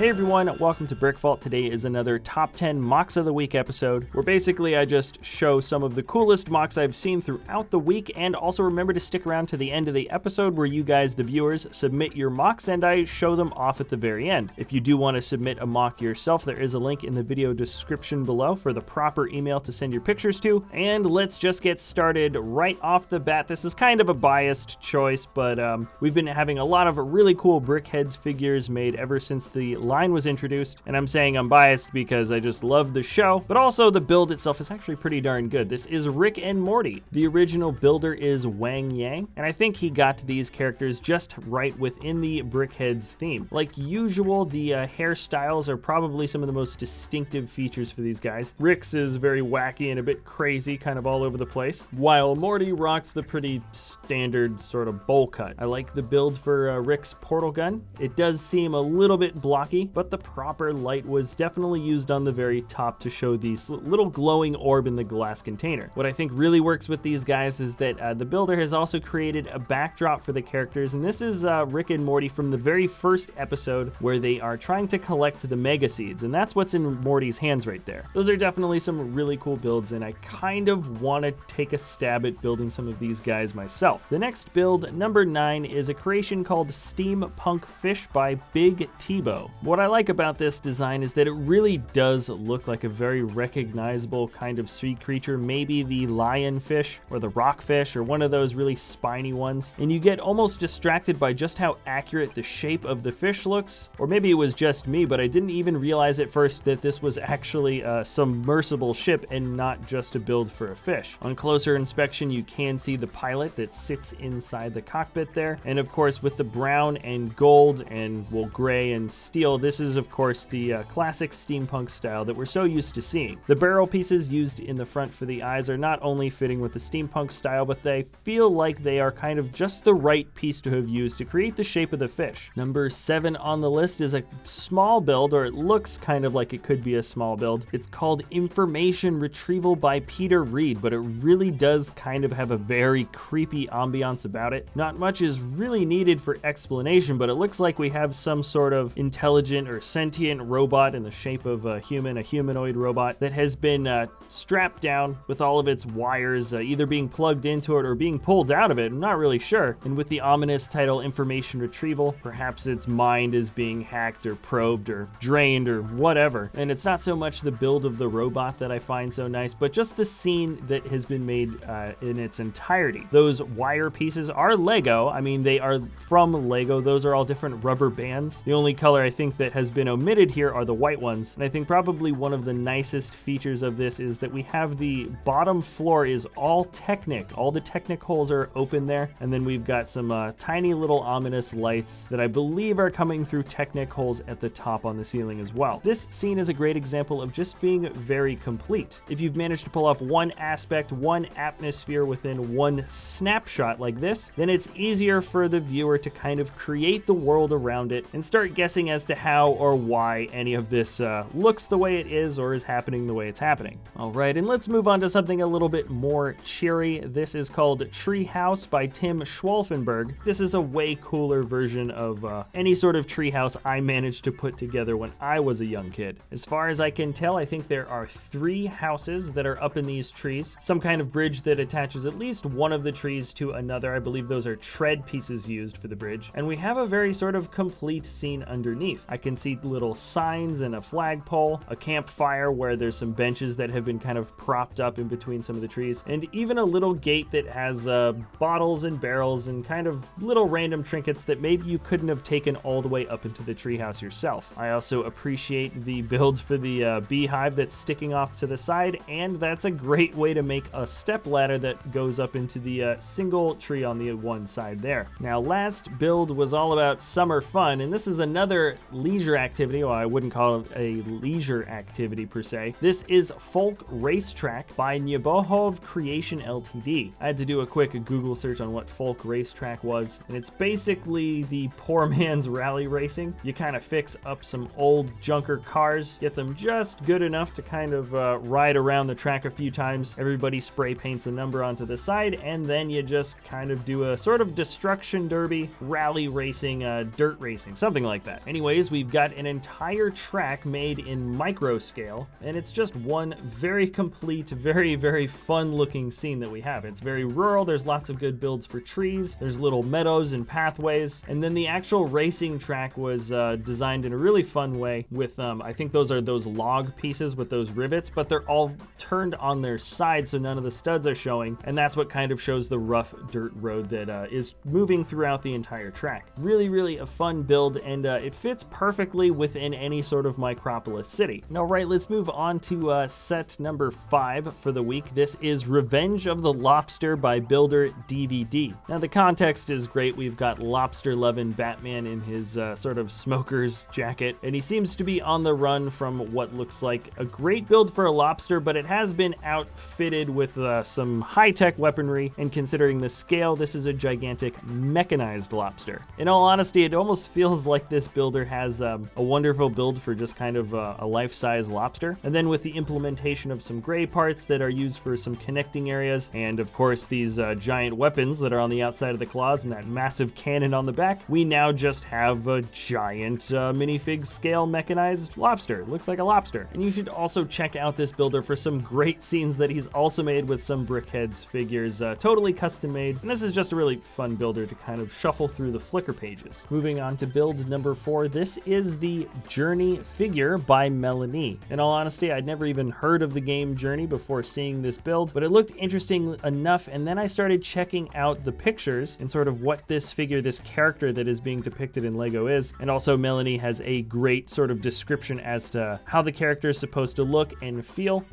Hey everyone, welcome to BrickVault. Today is another Top 10 MOCs of the Week episode, where basically I just show some of the coolest MOCs I've seen throughout the week, and also remember to stick around to the end of the episode where you guys, the viewers, submit your MOCs and I show them off at the very end. If you do want to submit a MOC yourself, there is a link in the video description below for the proper email to send your pictures to, and let's just get started right off the bat. This is kind of a biased choice, but we've been having a lot of really cool Brickheadz figures made ever since the line was introduced, and I'm saying I'm biased because I just love the show, but also the build itself is actually pretty darn good. This is Rick and Morty. The original builder is Wang, and I think he got these characters just right within the Brickheadz theme. Like usual, the hairstyles are probably some of the most distinctive features for these guys. Rick's is very wacky and a bit crazy, kind of all over the place, while Morty rocks the pretty standard sort of bowl cut. I like the build for Rick's portal gun. It does seem a little bit blocky, but the proper light was definitely used on the very top to show the little glowing orb in the glass container. What I think really works with these guys is that the builder has also created a backdrop for the characters, and this is Rick and Morty from the very first episode where they are trying to collect the mega seeds, and that's what's in Morty's hands right there. Those are definitely some really cool builds, and I kind of want to take a stab at building some of these guys myself. The next build, number 9, is a creation called Steampunk Fish by Big Tibo. What I like about this design is that it really does look like a very recognizable kind of sea creature, maybe the lionfish or the rockfish or one of those really spiny ones, and you get almost distracted by just how accurate the shape of the fish looks, or maybe it was just me, but I didn't even realize at first that this was actually a submersible ship and not just a build for a fish. On closer inspection, you can see the pilot that sits inside the cockpit there, and of course with the brown and gold and, well, gray and steel, this is of course the classic steampunk style that we're so used to seeing. The barrel pieces used in the front for the eyes are not only fitting with the steampunk style, but they feel like they are kind of just the right piece to have used to create the shape of the fish. Number 7 on the list is a small build, or it looks kind of like it could be a small build. It's called Information Retrieval by Peter Reid, but it really does kind of have a very creepy ambiance about it. Not much is really needed for explanation, but it looks like we have some sort of intelligent or sentient robot in the shape of a humanoid robot that has been strapped down with all of its wires either being plugged into it or being pulled out of it. I'm not really sure. And with the ominous title Information Retrieval, perhaps its mind is being hacked or probed or drained or whatever. And it's not so much the build of the robot that I find so nice, but just the scene that has been made in its entirety. Those wire pieces are Lego. I mean, they are from Lego. Those are all different rubber bands. The only color I think that has been omitted here are the white ones. And I think probably one of the nicest features of this is that we have the bottom floor is all Technic. All the Technic holes are open there. And then we've got some tiny little ominous lights that I believe are coming through Technic holes at the top on the ceiling as well. This scene is a great example of just being very complete. If you've managed to pull off one aspect, one atmosphere within one snapshot like this, then it's easier for the viewer to kind of create the world around it and start guessing as to how or why any of this looks the way it is or is happening the way it's happening. All right, and let's move on to something a little bit more cheery. This is called Treehouse by Tim Schalfenberg. This is a way cooler version of any sort of treehouse I managed to put together when I was a young kid. As far as I can tell, I think there are 3 houses that are up in these trees, some kind of bridge that attaches at least one of the trees to another. I believe those are tread pieces used for the bridge, and we have a very sort of complete scene underneath. I can see little signs and a flagpole, a campfire where there's some benches that have been kind of propped up in between some of the trees, and even a little gate that has bottles and barrels and kind of little random trinkets that maybe you couldn't have taken all the way up into the treehouse yourself. I also appreciate the build for the beehive that's sticking off to the side, and that's a great way to make a step ladder that goes up into the single tree on the one side there. Now, last build was all about summer fun, and this is another leisure activity. Well, I wouldn't call it a leisure activity per se. This is Folkrace by Nybohov Creation Ltd. I had to do a quick Google search on what Folkrace was, and it's basically the poor man's rally racing. You kind of fix up some old junker cars, get them just good enough to kind of ride around the track a few times. Everybody spray paints a number onto the side, and then you just kind of do a sort of destruction derby, rally racing, dirt racing, something like that. Anyways, we've got an entire track made in micro scale, and it's just one very complete, very, very fun looking scene that we have. It's very rural, there's lots of good builds for trees, there's little meadows and pathways, and then the actual racing track was designed in a really fun way with, I think those are those log pieces with those rivets, but they're all turned on their side so none of the studs are showing, and that's what kind of shows the rough dirt road that is moving throughout the entire track. Really, really a fun build, and it fits perfectly within any sort of Micropolis city. All right, let's move on to set number 5 for the week. This is Revenge of the Lobster by Builder DVD. Now the context is great. We've got lobster-loving Batman in his sort of smoker's jacket, and he seems to be on the run from what looks like a great build for a lobster, but it has been outfitted with some high-tech weaponry, and considering the scale, this is a gigantic mechanized lobster. In all honesty, it almost feels like this builder has a wonderful build for just kind of a life-size lobster, and then with the implementation of some gray parts that are used for some connecting areas, and of course these giant weapons that are on the outside of the claws and that massive cannon on the back, we now just have a giant minifig scale mechanized lobster. It looks like a lobster. And you should also check out this builder for some great scenes that he's also made with some Brickheadz figures, totally custom made, and this is just a really fun builder to kind of shuffle through the Flickr pages. Moving on to build number 4, this is the Journey figure by Melan-E. In all honesty, I'd never even heard of the game Journey before seeing this build, but it looked interesting enough, and then I started checking out the pictures and sort of what this figure, this character that is being depicted in LEGO is, and also Melan-E has a great sort of description as to how the character is supposed to look and feel,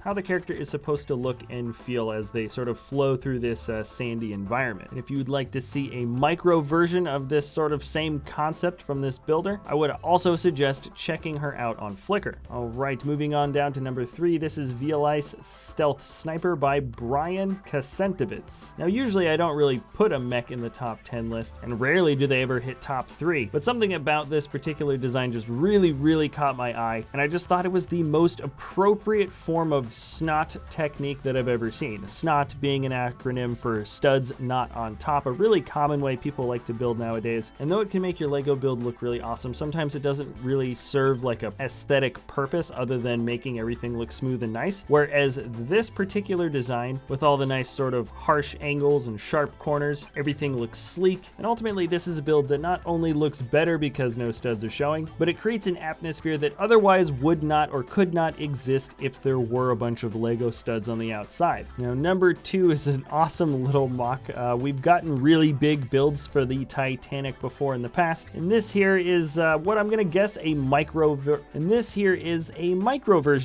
as they sort of flow through this sandy environment. And if you would like to see a micro version of this sort of same concept from this builder, I would also suggest checking her out on Flickr. All right, moving on down to number 3, this is VIOLISE Stealth Sniper by Brian Kescenovitz. Now usually I don't really put a mech in the top 10 list, and rarely do they ever hit top 3, but something about this particular design just really caught my eye, and I just thought it was the most appropriate form of snot technique that I've ever seen. Snot being an acronym for studs not on top, a really common way people like to build nowadays. And though it can make your LEGO build look really awesome, sometimes it doesn't really serve like a aesthetic purpose other than making everything look smooth and nice. Whereas this particular design, with all the nice sort of harsh angles and sharp corners, everything looks sleek. And ultimately this is a build that not only looks better because no studs are showing, but it creates an atmosphere that otherwise would not or could not exist if there were a bunch of LEGO studs on the outside. Now number 2 is an awesome little mock. We've gotten really big builds for the Titanic before in the past, and this here is what I'm gonna guess a micro version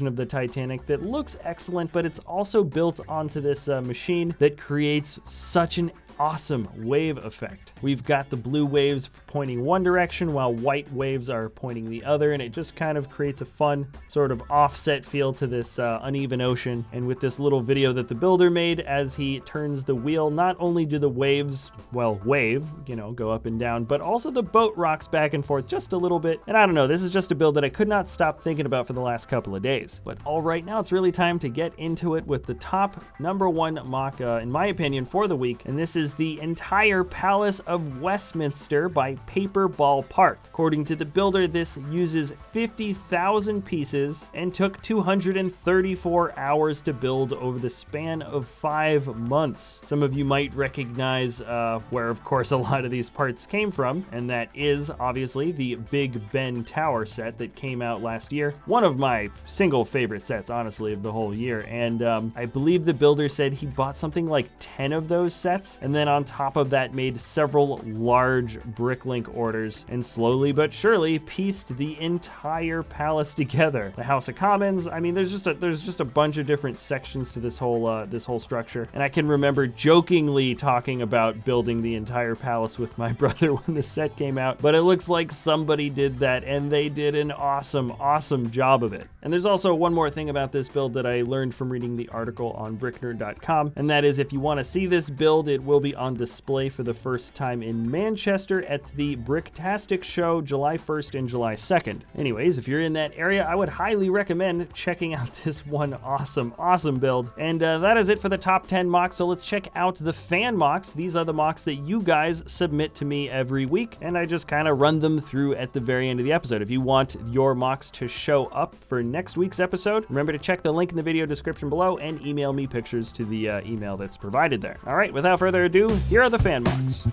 of the Titanic that looks excellent, but it's also built onto this machine that creates such an awesome wave effect. We've got the blue waves pointing one direction while white waves are pointing the other, and it just kind of creates a fun sort of offset feel to this uneven ocean. And with this little video that the builder made as he turns the wheel, not only do the waves, well, wave, you know, go up and down, but also the boat rocks back and forth just a little bit. And I don't know, this is just a build that I could not stop thinking about for the last couple of days. But all right, now it's really time to get into it with the top number 1 mock, in my opinion, for the week, and this is the entire Palace of Westminster by Paperballpark. According to the builder, this uses 50,000 pieces and took 234 hours to build over the span of 5 months. Some of you might recognize where, of course, a lot of these parts came from, and that is obviously the Big Ben Tower set that came out last year. One of my single favorite sets, honestly, of the whole year. And I believe the builder said he bought something like 10 of those sets, and then on top of that made several large Bricklink orders, and slowly but surely pieced the entire palace together. The House of Commons, I mean, there's just a bunch of different sections to this whole structure, and I can remember jokingly talking about building the entire palace with my brother when the set came out, but it looks like somebody did that, and they did an awesome job of it. And there's also one more thing about this build that I learned from reading the article on bricknerd.com, and that is if you want to see this build, it will be on display for the first time in Manchester at the Bricktastic show July 1st and July 2nd. Anyways, if you're in that area, I would highly recommend checking out this one awesome build. And that is it for the top 10 mocks, so let's check out the fan mocks. These are the mocks that you guys submit to me every week, and I just kind of run them through at the very end of the episode. If you want your mocks to show up for next week's episode, remember to check the link in the video description below and email me pictures to the email that's provided there. All right, without further ado, here are the fan mocks.